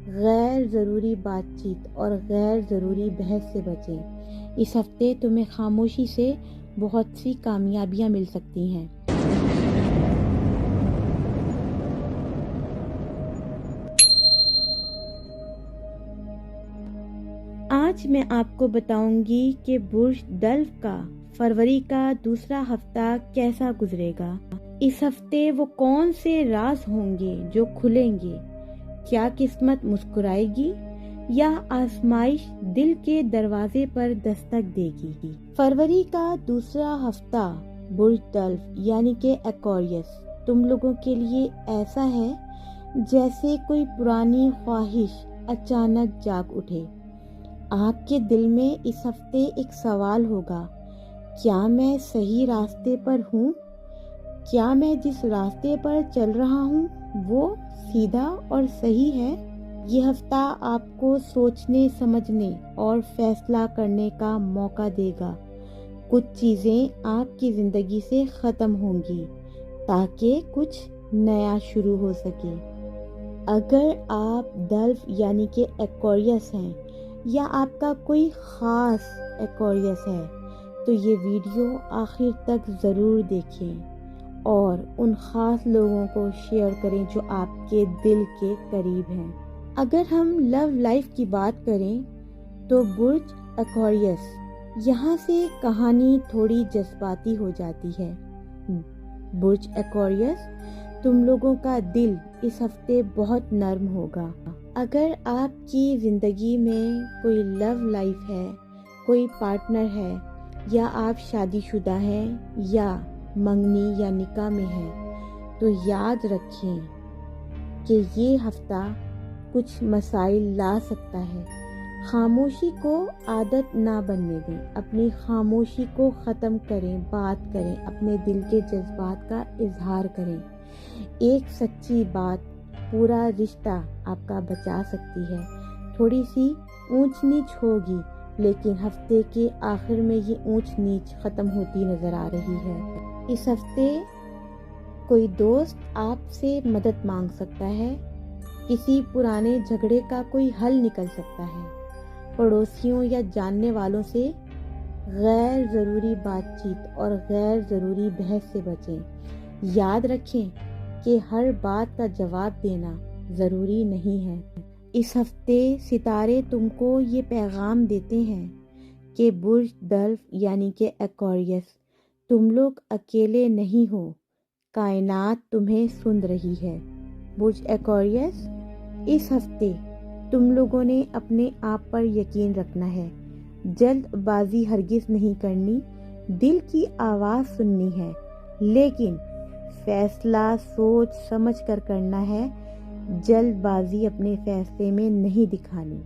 غیر ضروری بات چیت اور غیر ضروری بحث سے بچیں۔ اس ہفتے تمہیں خاموشی سے بہت سی کامیابیاں مل سکتی ہیں۔ آج میں آپ کو بتاؤں گی کہ برج دلو کا فروری کا دوسرا ہفتہ کیسا گزرے گا۔ اس ہفتے وہ کون سے راز ہوں گے جو کھلیں گے؟ کیا قسمت مسکرائے گی یا آزمائش دل کے دروازے پر دستک دے گی؟ فروری کا دوسرا ہفتہ برج دلو یعنی کہ ایکویرس تم لوگوں کے لیے ایسا ہے جیسے کوئی پرانی خواہش اچانک جاگ اٹھے۔ آپ کے دل میں اس ہفتے ایک سوال ہوگا، کیا میں صحیح راستے پر ہوں؟ کیا میں جس راستے پر چل رہا ہوں وہ سیدھا اور صحیح ہے؟ یہ ہفتہ آپ کو سوچنے سمجھنے اور فیصلہ کرنے کا موقع دے گا۔ کچھ چیزیں آپ کی زندگی سے ختم ہوں گی تاکہ کچھ نیا شروع ہو سکے۔ اگر آپ دلو یعنی کہ ایکویرس ہیں یا آپ کا کوئی خاص ایکویرس ہے تو یہ ویڈیو آخر تک ضرور دیکھیں اور ان خاص لوگوں کو شیئر کریں جو آپ کے دل کے قریب ہیں۔ اگر ہم لو لائف کی بات کریں تو برج ایکویرس یہاں سے کہانی تھوڑی جذباتی ہو جاتی ہے۔ برج ایکویرس تم لوگوں کا دل اس ہفتے بہت نرم ہوگا۔ اگر آپ کی زندگی میں کوئی لو لائف ہے، کوئی پارٹنر ہے یا آپ شادی شدہ ہیں یا منگنی یا نکاح میں ہیں تو یاد رکھیں کہ یہ ہفتہ کچھ مسائل لا سکتا ہے۔ خاموشی کو عادت نہ بننے دیں، اپنی خاموشی کو ختم کریں، بات کریں، اپنے دل کے جذبات کا اظہار کریں۔ ایک سچی بات پورا رشتہ آپ کا بچا سکتی ہے۔ تھوڑی سی اونچ نیچ ہوگی لیکن ہفتے کے آخر میں یہ اونچ نیچ ختم ہوتی نظر آ رہی ہے۔ اس ہفتے کوئی دوست آپ سے مدد مانگ سکتا ہے، کسی پرانے جھگڑے کا کوئی حل نکل سکتا ہے۔ پڑوسیوں یا جاننے والوں سے غیر ضروری بات چیت اور غیر ضروری بحث سے بچیں۔ یاد رکھیں کہ ہر بات کا جواب دینا ضروری نہیں ہے۔ اس ہفتے ستارے تم کو یہ پیغام دیتے ہیں کہ برج دلو یعنی کہ ایکویرس تم لوگ اکیلے نہیں ہو، کائنات تمہیں سن رہی ہے۔ برج ایکویرس اس ہفتے تم لوگوں نے اپنے آپ پر یقین رکھنا ہے، جلد بازی ہرگز نہیں کرنی، دل کی آواز سننی ہے لیکن فیصلہ سوچ سمجھ کر کرنا ہے، جلد بازی اپنے فیصلے میں نہیں دکھانی۔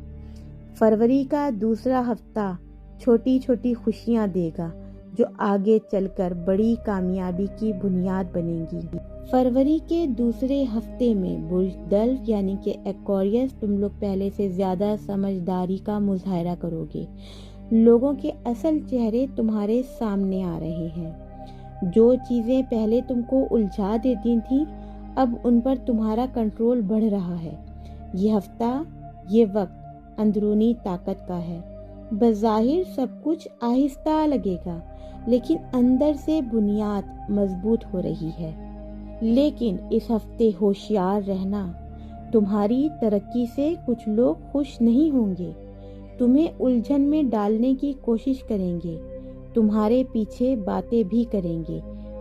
فروری کا دوسرا ہفتہ چھوٹی چھوٹی خوشیاں دے گا جو آگے چل کر بڑی کامیابی کی بنیاد بنیں گی۔ فروری کے دوسرے ہفتے میں برج دلو یعنی کہ ایکویرس تم لوگ پہلے سے زیادہ سمجھداری کا مظاہرہ کرو گے۔ لوگوں کے اصل چہرے تمہارے سامنے آ رہے ہیں۔ جو چیزیں پہلے تم کو الجھا دیتی تھیں اب ان پر تمہارا کنٹرول بڑھ رہا ہے۔ یہ ہفتہ، یہ وقت اندرونی طاقت کا ہے۔ بظاہر سب کچھ آہستہ لگے گا لیکن اندر سے بنیاد مضبوط ہو رہی ہے۔ لیکن اس ہفتے ہوشیار رہنا، تمہاری ترقی سے کچھ لوگ خوش نہیں ہوں گے، تمہیں الجھن میں ڈالنے کی کوشش کریں گے، تمہارے پیچھے باتیں بھی کریں گے۔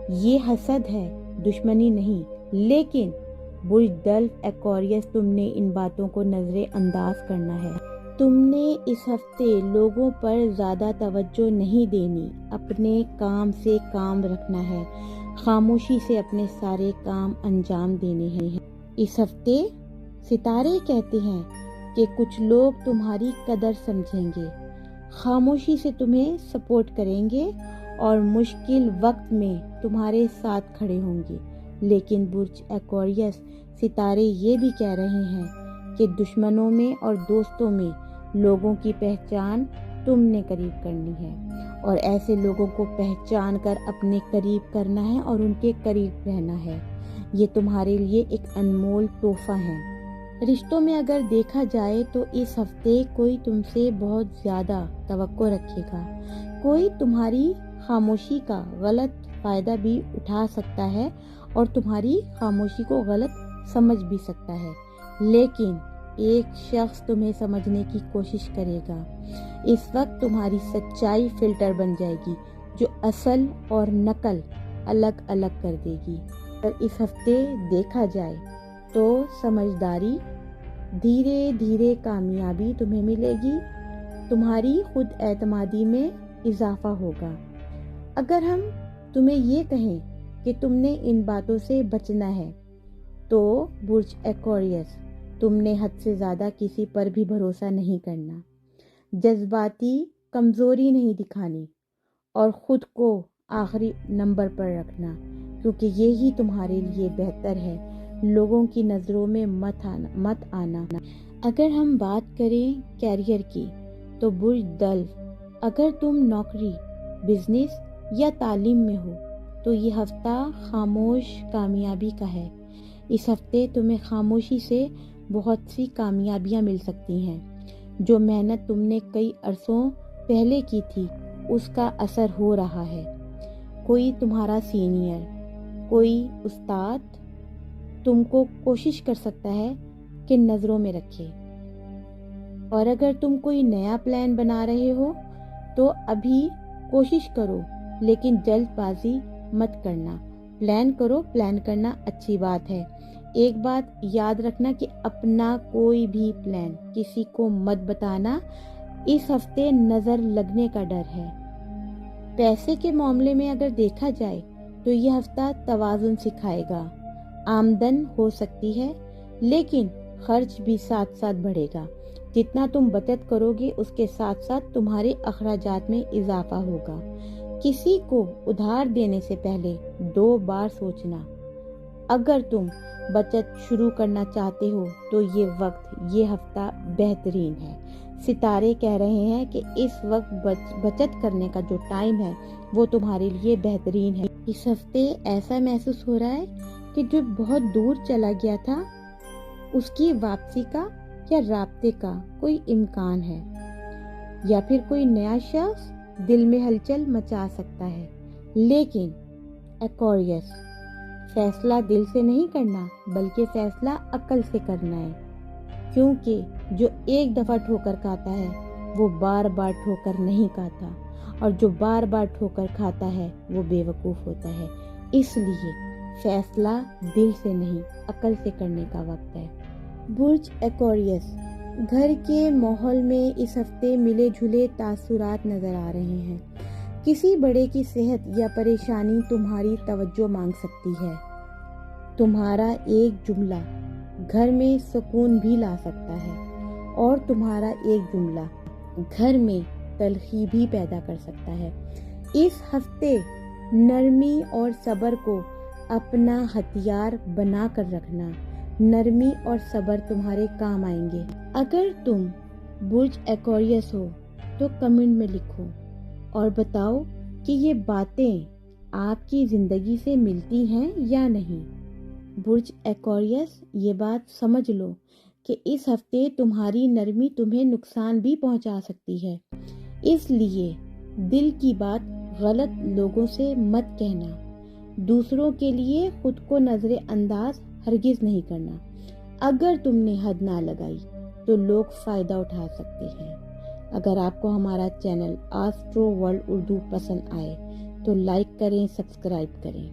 یہ حسد ہے، دشمنی نہیں۔ لیکن برج دلو ایکویرس تم نے ان باتوں کو نظر انداز کرنا ہے۔ تم نے اس ہفتے لوگوں پر زیادہ توجہ نہیں دینی، اپنے کام سے کام رکھنا ہے، خاموشی سے اپنے سارے کام انجام دینے ہیں۔ اس ہفتے ستارے کہتے ہیں کہ کچھ لوگ تمہاری قدر سمجھیں گے، خاموشی سے تمہیں سپورٹ کریں گے اور مشکل وقت میں تمہارے ساتھ کھڑے ہوں گے۔ لیکن برج ایکویرس ستارے یہ بھی کہہ رہے ہیں کہ دشمنوں میں اور دوستوں میں لوگوں کی پہچان تم نے قریب کرنی ہے اور ایسے لوگوں کو پہچان کر اپنے قریب کرنا ہے اور ان کے قریب رہنا ہے۔ یہ تمہارے لیے ایک انمول تحفہ ہے۔ رشتوں میں اگر دیکھا جائے تو اس ہفتے کوئی تم سے بہت زیادہ توقع رکھے گا. کوئی تمہاری خاموشی کا غلط فائدہ بھی اٹھا سکتا ہے اور تمہاری خاموشی کو غلط سمجھ بھی سکتا ہے، لیکن ایک شخص تمہیں سمجھنے کی کوشش کرے گا. اس وقت تمہاری سچائی فلٹر بن جائے گی جو اصل اور نقل الگ الگ کر دے گی. اگر اس ہفتے دیکھا جائے تو سمجھداری، دھیرے دھیرے کامیابی تمہیں ملے گی، تمہاری خود اعتمادی میں اضافہ ہوگا. اگر ہم تمہیں یہ کہیں کہ تم نے ان باتوں سے بچنا ہے تو برج ایکویرس، تم نے حد سے زیادہ کسی پر بھی بھروسہ نہیں کرنا، جذباتی کمزوری نہیں دکھانی اور خود کو آخری نمبر پر رکھنا، کیونکہ یہی تمہارے لیے بہتر ہے. لوگوں کی نظروں میں مت آنا. اگر ہم بات کریں کیریئر کی تو برج دلو، اگر تم نوکری، بزنس یا تعلیم میں ہو تو یہ ہفتہ خاموش کامیابی کا ہے. اس ہفتے تمہیں خاموشی سے بہت سی کامیابیاں مل سکتی ہیں. جو محنت تم نے کئی عرصوں پہلے کی تھی اس کا اثر ہو رہا ہے. کوئی تمہارا سینئر، کوئی استاد تم کو کوشش کر سکتا ہے کہ نظروں میں رکھے. اور اگر تم کوئی نیا پلان بنا رہے ہو تو ابھی کوشش کرو، لیکن جلد بازی مت کرنا. پلان کرو، پلان کرنا اچھی بات ہے. ایک بات یاد رکھنا کہ اپنا کوئی بھی پلان کسی کو مت بتانا. اس ہفتے نظر لگنے کا ڈر ہے. پیسے کے معاملے میں اگر دیکھا جائے تو یہ ہفتہ توازن سکھائے گا. آمدن ہو سکتی ہے لیکن خرچ بھی ساتھ ساتھ بڑھے گا. جتنا تم بچت کرو گے اس کے ساتھ ساتھ تمہارے اخراجات میں اضافہ ہوگا. کسی کو ادھار دینے سے پہلے 2 بار سوچنا. اگر تم بچت شروع کرنا چاہتے ہو تو یہ وقت، یہ ہفتہ بہترین ہے. ستارے کہہ رہے ہیں کہ اس وقت بچت کرنے کا جو ٹائم ہے وہ تمہارے لیے بہترین ہے. اس ہفتے ایسا محسوس ہو رہا ہے کہ جو بہت دور چلا گیا تھا اس کی واپسی کا یا رابطے کا کوئی امکان ہے، یا پھر کوئی نیا شخص دل میں ہلچل مچا سکتا ہے. لیکن ایکویرس، فیصلہ دل سے نہیں کرنا بلکہ فیصلہ عقل سے کرنا ہے، کیونکہ جو ایک دفعہ ٹھوکر کھاتا ہے وہ بار بار ٹھوکر نہیں کھاتا، اور جو بار بار ٹھوکر کھاتا ہے وہ بے وقوف ہوتا ہے. اس لیے فیصلہ دل سے نہیں عقل سے کرنے کا وقت ہے. برج ایکویرس، گھر کے ماحول میں اس ہفتے ملے جھلے تاثرات نظر آ رہے ہیں. کسی بڑے کی صحت یا پریشانی تمہاری توجہ مانگ سکتی ہے. تمہارا ایک جملہ گھر میں سکون بھی لا سکتا ہے، اور تمہارا ایک جملہ گھر میں تلخی بھی پیدا کر سکتا ہے. اس ہفتے نرمی اور صبر کو اپنا ہتھیار بنا کر رکھنا. نرمی اور صبر تمہارے کام آئیں گے. اگر تم برج ایکویرس ہو تو کمنٹ میں لکھو اور بتاؤ کہ یہ باتیں آپ کی زندگی سے ملتی ہیں یا نہیں. برج ایکویرس، یہ بات سمجھ لو کہ اس ہفتے تمہاری نرمی تمہیں نقصان بھی پہنچا سکتی ہے. اس لیے دل کی بات غلط لوگوں سے مت کہنا. دوسروں کے لیے خود کو نظر انداز ہرگز نہیں کرنا. اگر تم نے حد نہ لگائی تو لوگ فائدہ اٹھا سکتے ہیں. اگر آپ کو ہمارا چینل آسٹرو ورلڈ اردو پسند آئے تو لائک کریں، سبسکرائب کریں.